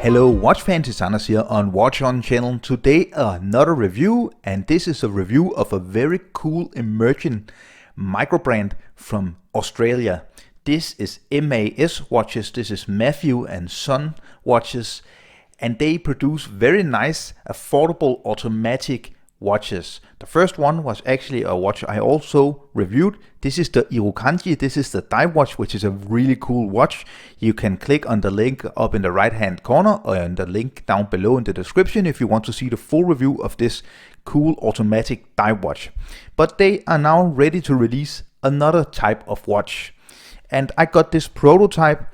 Hello watch fan, it's Anders here on Watch On channel. Today another review, and this is a review of a very cool emerging micro brand from Australia. This is MAS watches, this is Matthew and Son watches, and they produce very nice affordable automatic watches. The first one was actually a watch I also reviewed. This is the IRUKANDJII. This is the dive watch, which is a really cool watch. You can click on the link up in the right hand corner or on the link down below in the description if you want to see the full review of this cool automatic dive watch. But they are now ready to release another type of watch, and I got this prototype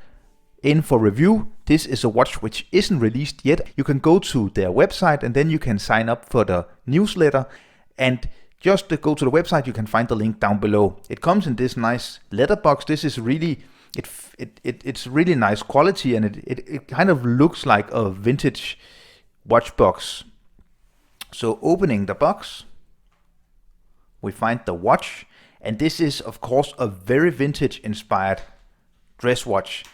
in for review. This is a watch which isn't released yet. You can go to their website and then you can sign up for the newsletter, and just to go to the website you can find the link down below. It comes in this nice leather box. This is really it's really nice quality, and it kind of looks like a vintage watch box. So opening the box, we find the watch, and this is of course a very vintage inspired dress watch.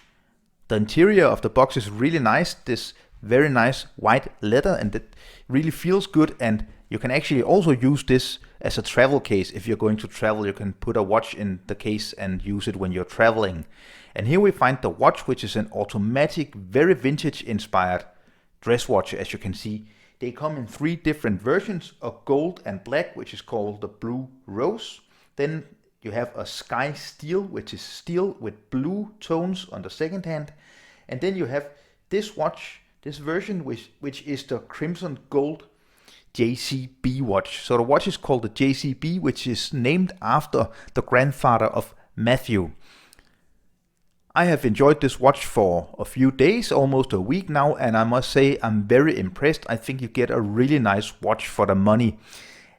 The interior of the box is really nice, this very nice white leather, and it really feels good. And you can actually also use this as a travel case. If you're going to travel, you can put a watch in the case and use it when you're traveling. And here we find the watch, which is an automatic, very vintage inspired dress watch. As you can see, they come in 3 different versions, a gold and black, which is called the blue rose. Then you have a sky steel, which is steel with blue tones on the second hand. And then you have this watch, this version, which is the crimson gold JCB watch. So the watch is called the JCB, which is named after the grandfather of Matthew. I have enjoyed this watch for a few days, almost a week now, and I must say I'm very impressed. I think you get a really nice watch for the money.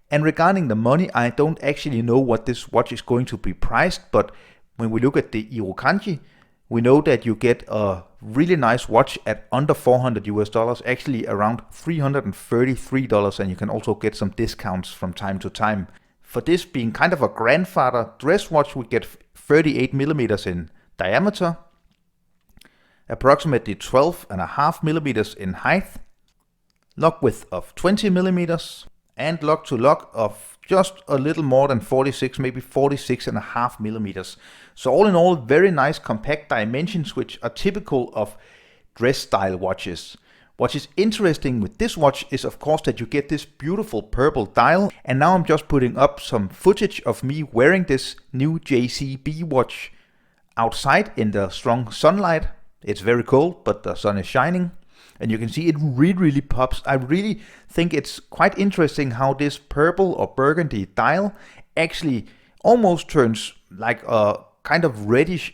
And regarding the money, I don't actually know what this watch is going to be priced, but when we look at the IRUKANDJII, we know that you get a really nice watch at under $400 US, actually around $333, and you can also get some discounts from time to time. For this being kind of a grandfather dress watch, we get 38 millimeters in diameter, approximately 12.5 millimeters in height, lug width of 20 millimeters, and lug to lug of just a little more than 46, maybe 46.5 millimeters. So all in all, very nice compact dimensions, which are typical of dress style watches. What is interesting with this watch is of course that you get this beautiful purple dial, and now I'm just putting up some footage of me wearing this new JCB watch outside in the strong sunlight. It's very cold, but the sun is shining. And you can see it really pops. I really think it's quite interesting how this purple or burgundy dial actually almost turns like a kind of reddish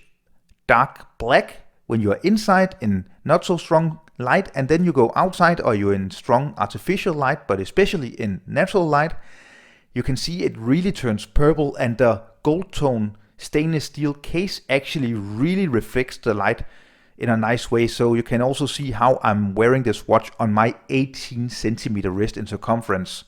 dark black when you're inside in not so strong light, and then you go outside or you're in strong artificial light, but especially in natural light, you can see it really turns purple, and the gold tone stainless steel case actually really reflects the light in a nice way. So you can also see how I'm wearing this watch on my 18 centimeter wrist in circumference.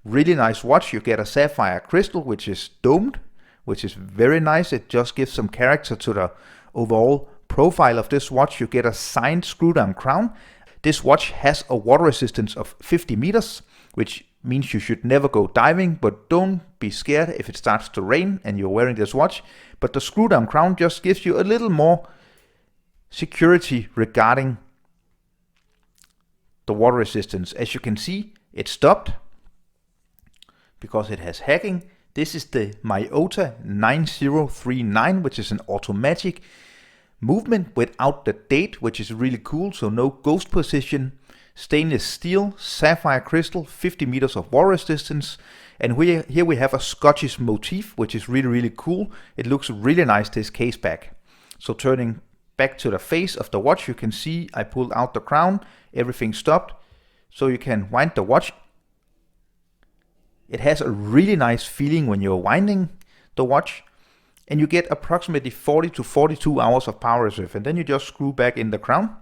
Really nice watch. You get a sapphire crystal, which is domed, which is very nice. It just gives some character to the overall profile of this watch. You get a signed screw down crown. This watch has a water resistance of 50 meters, which means you should never go diving, but don't be scared if it starts to rain and you're wearing this watch. But the screw down crown just gives you a little more security regarding the water resistance. As you can see, it stopped because it has hacking. This is the Miyota 9039, which is an automatic movement without the date, which is really cool. So no ghost position, stainless steel, sapphire crystal, 50 meters of water resistance. And here we have a Scottish motif, which is really cool. It looks really nice, this case back. So turning back to the face of the watch, you can see I pulled out the crown, everything stopped. So you can wind the watch. It has a really nice feeling when you're winding the watch, and you get approximately 40 to 42 hours of power reserve, and then you just screw back in the crown.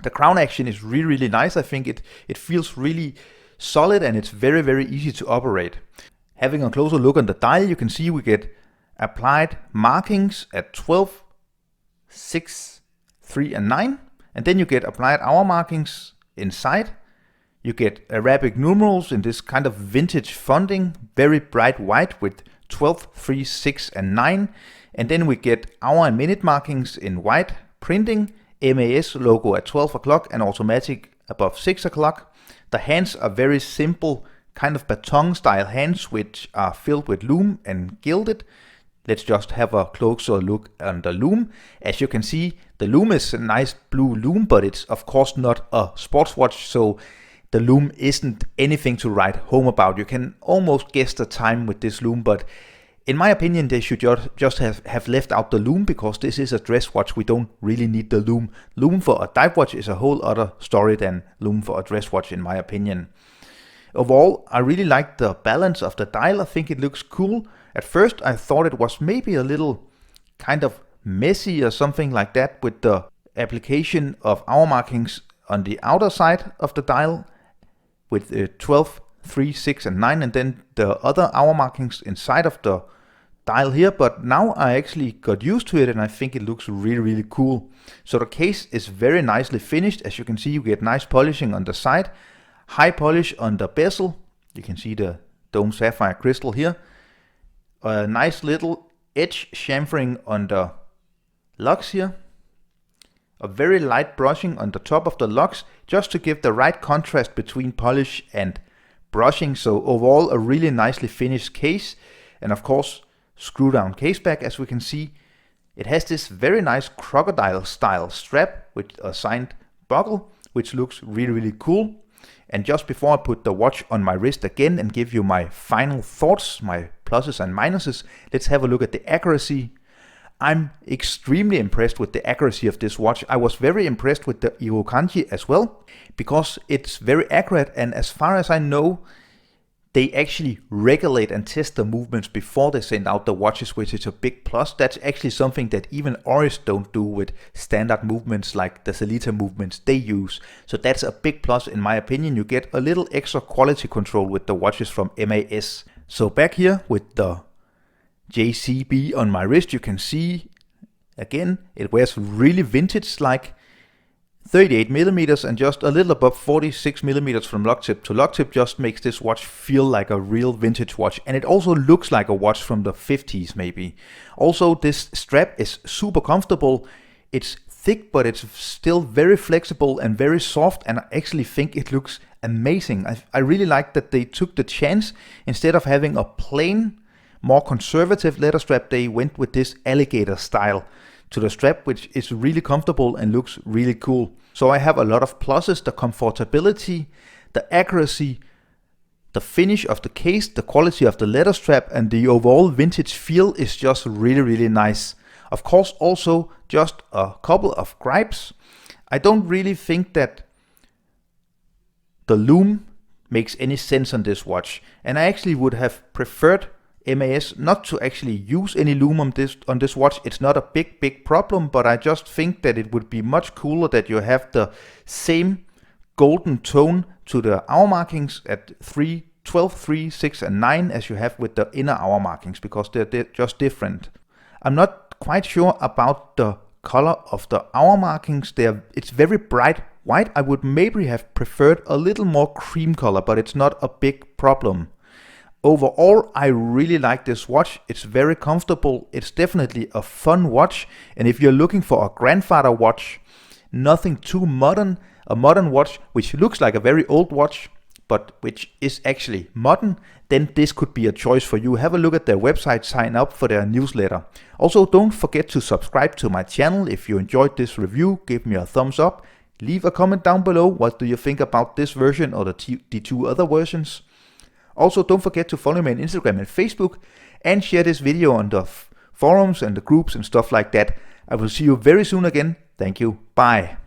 The crown action is really nice. I think it feels really solid, and it's very easy to operate. Having a closer look on the dial, you can see we get applied markings at 12, 6, 3 and 9, And then you get applied hour markings inside. You get Arabic numerals in this kind of vintage fonting, very bright white with 12, 3, 6 and 9. And then we get hour and minute markings in white printing, MAS logo at 12 o'clock and automatic above 6 o'clock. The hands are very simple, kind of baton style hands which are filled with loom and gilded. Let's just have a closer look on the loom. As you can see, the loom is a nice blue loom, but it's of course not a sports watch, so the loom isn't anything to write home about. You can almost guess the time with this loom, but in my opinion, they should just have left out the loom, because this is a dress watch. We don't really need the loom. Loom for a dive watch is a whole other story than loom for a dress watch, in my opinion. Overall, I really like the balance of the dial. I think it looks cool. At first, I thought it was maybe a little kind of messy or something like that with the application of hour markings on the outer side of the dial with 12, 3, 6 and 9, and then the other hour markings inside of the dial here. But now I actually got used to it and I think it looks really, really cool. So the case is very nicely finished. As you can see, you get nice polishing on the side, high polish on the bezel. You can see the dome sapphire crystal here. A nice little edge chamfering on the locks here. A very light brushing on the top of the locks, just to give the right contrast between polish and brushing. So overall, a really nicely finished case. And of course, screw down case back. As we can see, it has this very nice crocodile style strap with a signed buckle, which looks really, really cool. And just before I put the watch on my wrist again and give you my final thoughts, my pluses and minuses, let's have a look at the accuracy. I'm extremely impressed with the accuracy of this watch. I was very impressed with the IRUKANDJII as well, because it's very accurate, and as far as I know, they actually regulate and test the movements before they send out the watches, which is a big plus. That's actually something that even Oris don't do with standard movements like the Sellita movements they use. So that's a big plus in my opinion. You get a little extra quality control with the watches from MAS. So back here with the JCB on my wrist, you can see again it wears really vintage, like 38 millimeters and just a little above 46 millimeters from lock tip to lock tip just makes this watch feel like a real vintage watch. And it also looks like a watch from the 50s maybe. Also, this strap is super comfortable. It's thick, but it's still very flexible and very soft, and I actually think it looks amazing. I really like that they took the chance. Instead of having a plain, more conservative leather strap, they went with this alligator style to the strap, which is really comfortable and looks really cool. So I have a lot of pluses: the comfortability, the accuracy, the finish of the case, the quality of the leather strap, and the overall vintage feel is just really, really nice. Of course, also just a couple of gripes. I don't really think that the loom makes any sense on this watch, and I actually would have preferred MAS not to actually use any loom on this watch. It's not a big problem, but I just think that it would be much cooler that you have the same golden tone to the hour markings at 3, 12, 3, 6 and 9 as you have with the inner hour markings, because they're just different. I'm not quite sure about the color of the hour markings. It's very bright white. I would maybe have preferred a little more cream color, but it's not a big problem. Overall, I really like this watch. It's very comfortable. It's definitely a fun watch. And if you're looking for a grandfather watch, nothing too modern, a modern watch which looks like a very old watch, but which is actually modern, then this could be a choice for you. Have a look at their website, sign up for their newsletter. Also, don't forget to subscribe to my channel. If you enjoyed this review, give me a thumbs up. Leave a comment down below. What do you think about this version or the two other versions? Also, don't forget to follow me on Instagram and Facebook, and share this video on the forums and the groups and stuff like that. I will see you very soon again. Thank you. Bye.